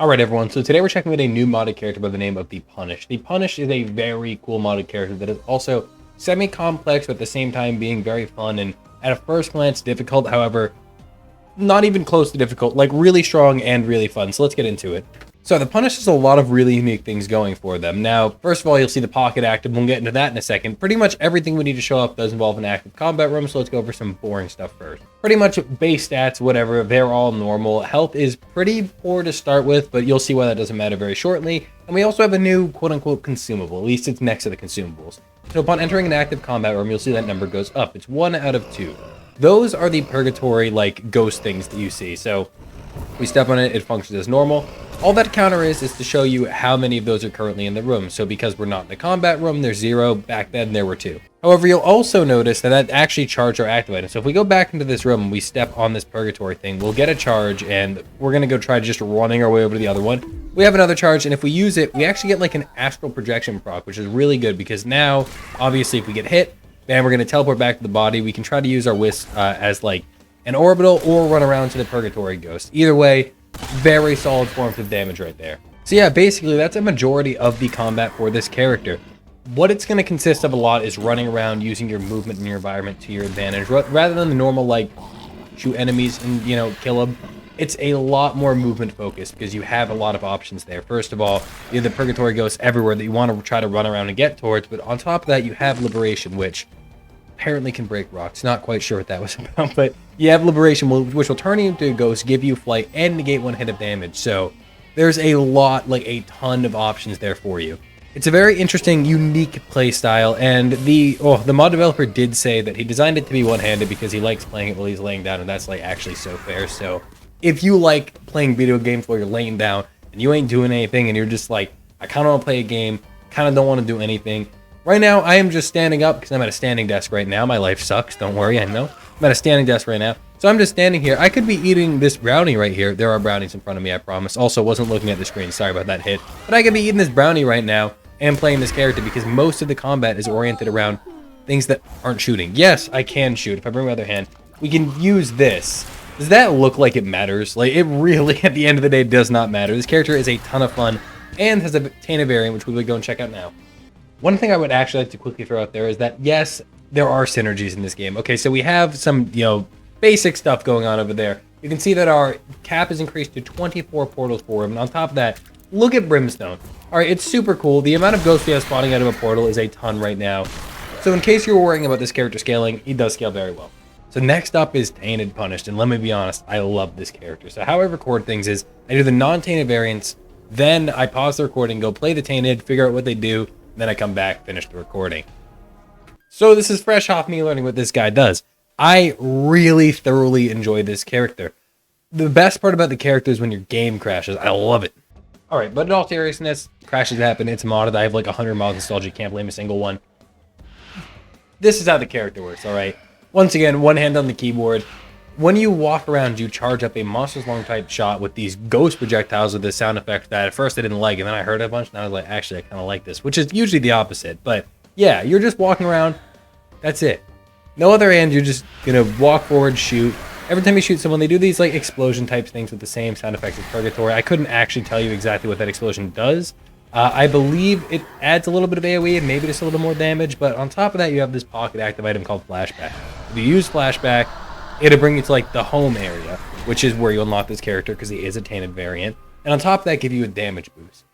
Alright everyone, so today we're checking out a new modded character by the name of the Punish. The Punish is a very cool modded character that is also semi-complex, but at the same time being very fun and at a first glance difficult, however, not even close to difficult, like really strong and really fun. So let's get into it. So the Punish has a lot of really unique things going for them. Now, first of all, you'll see the pocket active. We'll get into that in a second. Pretty much everything we need to show up does involve an active combat room, so let's go over some boring stuff first. Pretty much base stats, whatever, they're all normal. Health is pretty poor to start with, but you'll see why that doesn't matter very shortly. And we also have a new quote-unquote consumable, at least it's next to the consumables. So upon entering an active combat room, you'll see that number goes up. It's 1 out of 2. Those are the purgatory, like, ghost things that you see. So we step on it, it functions as normal. All that counter is to show you how many of those are currently in the room. So because we're not in the combat room, there's 0. Back then, there were 2. However, you'll also notice that actually charged our active item. So if we go back into this room and we step on this purgatory thing, we'll get a charge, and we're going to go try just running our way over to the other one. We have another charge, and if we use it, we actually get like an astral projection proc, which is really good because now, obviously, if we get hit, then we're going to teleport back to the body. We can try to use our wisp as like an orbital or run around to the purgatory ghost. Either way, very solid forms of damage right there. So yeah, basically that's a majority of the combat for this character. What it's going to consist of a lot is running around using your movement in your environment to your advantage, rather than the normal like shoot enemies and kill them. It's a lot more movement focused because you have a lot of options there. First of all, you have the purgatory ghosts everywhere that you want to try to run around and get towards, but on top of that you have liberation, which apparently can break rocks. Not quite sure what that was about, but you have liberation, which will turn you into a ghost, give you flight, and negate 1 hit of damage. So there's a lot, like a ton of options there for you. It's a very interesting, unique play style, and the mod developer did say that he designed it to be one-handed because he likes playing it while he's laying down, and that's like actually so fair. So if you like playing video games while you're laying down and you ain't doing anything and you're just like, I kind of want to play a game, kind of don't want to do anything. Right now, I am just standing up because I'm at a standing desk right now. My life sucks. Don't worry, I know. I'm at a standing desk right now. So I'm just standing here. I could be eating this brownie right here. There are brownies in front of me, I promise. Also, wasn't looking at the screen. Sorry about that hit. But I could be eating this brownie right now and playing this character because most of the combat is oriented around things that aren't shooting. Yes, I can shoot. If I bring my other hand, we can use this. Does that look like it matters? Like, it really, at the end of the day, does not matter. This character is a ton of fun and has a Tainted variant, which we will go and check out now. One thing I would actually like to quickly throw out there is that, yes, there are synergies in this game. Okay, so we have some, basic stuff going on over there. You can see that our cap is increased to 24 portals for him. And on top of that, look at Brimstone. All right, it's super cool. The amount of ghosts we have spawning out of a portal is a ton right now. So in case you were worrying about this character scaling, he does scale very well. So next up is Tainted Punished. And let me be honest, I love this character. So how I record things is I do the non-Tainted variants, then I pause the recording, go play the Tainted, figure out what they do, then I come back, finish the recording. So this is fresh off me learning what this guy does. I really thoroughly enjoy this character. The best part about the character is when your game crashes. I love it. Alright, but in all seriousness, crashes happen. It's modded. I have like 100 mods installed. You can't blame a single one. This is how the character works, alright? Once again, one hand on the keyboard. When you walk around, you charge up a Monsters Long type shot with these ghost projectiles with this sound effect that at first I didn't like, and then I heard it a bunch, and I was like, actually, I kind of like this, which is usually the opposite. But yeah, you're just walking around. That's it. No other hand, you're just going to walk forward, shoot. Every time you shoot someone, they do these like explosion type things with the same sound effects as Purgatory. I couldn't actually tell you exactly what that explosion does. I believe it adds a little bit of AoE and maybe just a little more damage, but on top of that, you have this pocket active item called Flashback. If you use Flashback, it'll bring you to like the home area, which is where you unlock this character because he is a Tainted variant. And on top of that, give you a damage boost.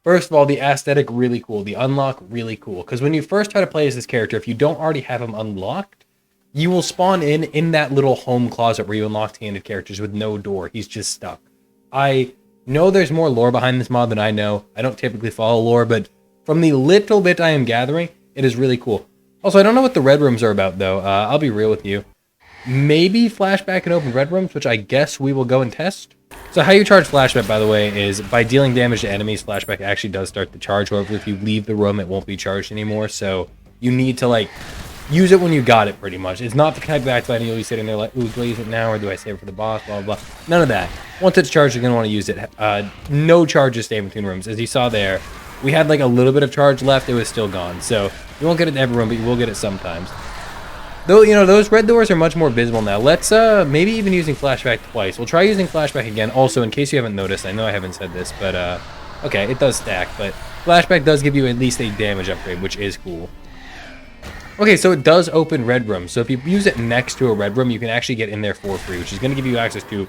First of all, the aesthetic, really cool. The unlock, really cool. Because when you first try to play as this character, if you don't already have him unlocked, you will spawn in that little home closet where you unlock Tainted characters with no door. He's just stuck. I know there's more lore behind this mod than I know. I don't typically follow lore, but from the little bit I am gathering, it is really cool. Also, I don't know what the red rooms are about, though. I'll be real with you. Maybe Flashback can open red rooms, which I guess we will go and test. So how you charge Flashback, by the way, is by dealing damage to enemies. Flashback actually does start to charge. However, if you leave the room, it won't be charged anymore. So you need to like use it when you got it, pretty much. It's not the kind of activating you'll be sitting there like, ooh, do I use it now or do I save it for the boss, blah, blah, blah. None of that. Once it's charged, you're going to want to use it. No charges stay between rooms. As you saw there, we had like a little bit of charge left. It was still gone. So you won't get it in every room, but you will get it sometimes. Though, you know, those red doors are much more visible now. Let's, maybe even using flashback twice. We'll try using flashback again. Also, in case you haven't noticed, I know I haven't said this, but, okay, it does stack, but flashback does give you at least a damage upgrade, which is cool. Okay, so it does open red room. So if you use it next to a red room, you can actually get in there for free, which is going to give you access to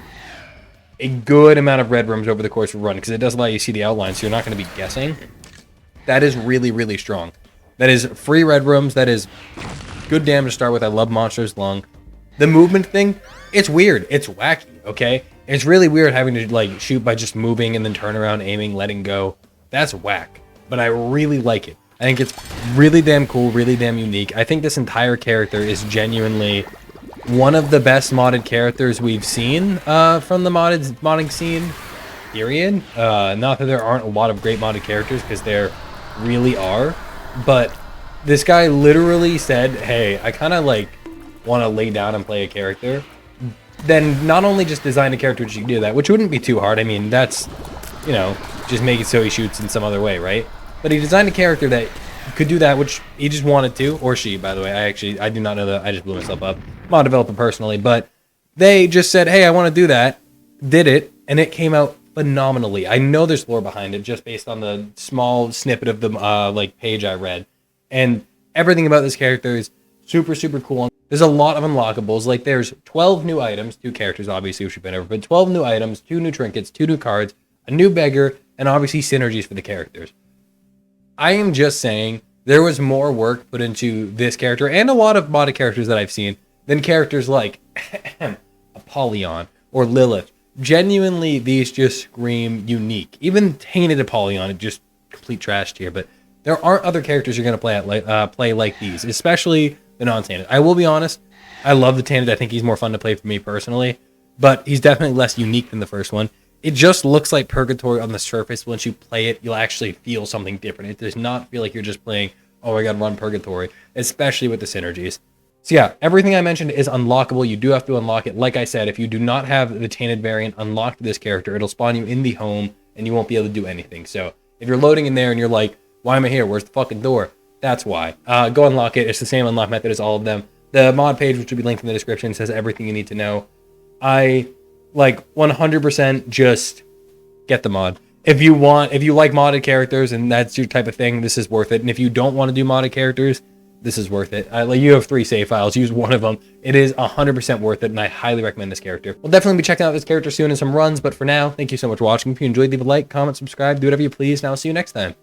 a good amount of red rooms over the course of a run, because it does allow you to see the outline, so you're not going to be guessing. That is really, really strong. That is free red rooms. That is good damage to start with. I love Monster's Lung. The movement thing, it's weird. It's wacky, okay? It's really weird having to, like, shoot by just moving and then turn around, aiming, letting go. That's whack. But I really like it. I think it's really damn cool, really damn unique. I think this entire character is genuinely one of the best modded characters we've seen from the modding scene, period. Not that there aren't a lot of great modded characters, because there really are. But this guy literally said, hey, I kind of like want to lay down and play a character. Then not only just design a character which you can do that, which wouldn't be too hard. I mean, that's, you know, just make it so he shoots in some other way, right? But he designed a character that could do that, which he just wanted to, or she, by the way. I do not know that. I just blew myself up. Mod developer personally, but they just said, hey, I want to do that, did it, and it came out phenomenally. I know there's lore behind it just based on the small snippet of the like page I read, and everything about this character is super, super cool. There's a lot of unlockables. Like, there's 12 new items, 2 characters obviously, which we've been over, but 12 new items, 2 new trinkets, 2 new cards, a new beggar, and obviously synergies for the characters. I am just saying there was more work put into this character and a lot of modded characters that I've seen than characters like Apollyon or Lilith. Genuinely, these just scream unique. Even Tainted Apollyon, it just complete trash here, but there aren't other characters you're going to play like these, especially the non-Tainted. I will be honest, I love the Tainted. I think he's more fun to play for me personally, but he's definitely less unique than the first one. It just looks like Purgatory on the surface. Once you play it, you'll actually feel something different. It does not feel like you're just playing, oh, I gotta run Purgatory, especially with the synergies. So yeah, everything I mentioned is unlockable. You do have to unlock it. Like I said, if you do not have the Tainted variant unlocked for this character, it'll spawn you in the home, and you won't be able to do anything. So if you're loading in there and you're like, why am I here? Where's the fucking door? That's why. Go unlock it. It's the same unlock method as all of them. The mod page, which will be linked in the description, says everything you need to know. I, like, 100% just get the mod. If you like modded characters and that's your type of thing, this is worth it. And if you don't want to do modded characters, this is worth it. Like, you have 3 save files. Use one of them. It is 100% worth it, and I highly recommend this character. We'll definitely be checking out this character soon in some runs, but for now, thank you so much for watching. If you enjoyed, leave a like, comment, subscribe, do whatever you please, and I'll see you next time.